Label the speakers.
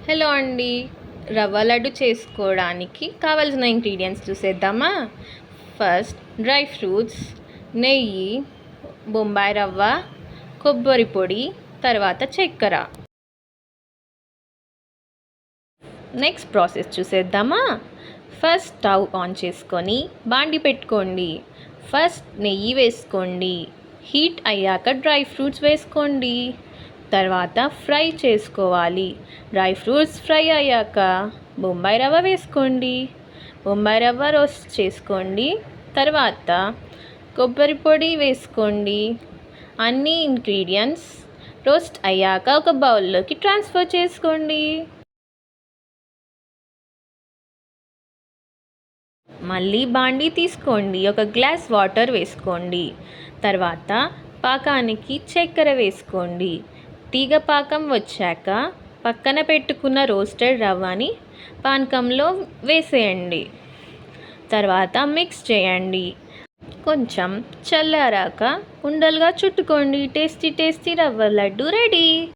Speaker 1: Hello అండి. రవ్వ లడ్డు చేసుకోవడానికి కావాల్సిన ఇంగ్రీడియంట్స్ చూసేద్దామా? ఫస్ట్ డ్రై ఫ్రూట్స్, నెయ్యి, బొంబాయి రవ్వ, కొబ్బరి పొడి, తర్వాత చక్కెర. నెక్స్ట్ ప్రాసెస్ చూసేద్దామా? ఫస్ట్ స్టవ్ ఆన్ చేసుకొని బాండి పెట్టుకోండి. ఫస్ట్ నెయ్యి వేసుకోండి. హీట్ అయ్యాక డ్రై ఫ్రూట్స్ వేసుకోండి. తర్వాత ఫ్రై చేసుకోవాలి. డ్రై ఫ్రూట్స్ ఫ్రై అయ్యాక బొంబాయి రవ్వ వేసుకోండి. బొంబాయి రవ్వ రోస్ట్ చేసుకోండి. తర్వాత కొబ్బరి పొడి వేసుకోండి. అన్ని ఇంగ్రీడియంట్స్ రోస్ట్ అయ్యాక ఒక బౌల్లోకి ట్రాన్స్ఫర్ చేసుకోండి. మళ్ళీ బాండీ తీసుకోండి. ఒక గ్లాస్ వాటర్ వేసుకోండి. తర్వాత పాకానికి చక్కెర వేసుకోండి. తీగ పాకం వచ్చాక పక్కన పెట్టుకున్న రోస్టెడ్ రవ్వని పానకంలో వేసేయండి. తర్వాత మిక్స్ చేయండి. కొంచెం చల్లారాక ఉండలుగా చుట్టుకోండి. టేస్టీ రవ్వ లడ్డు రెడీ.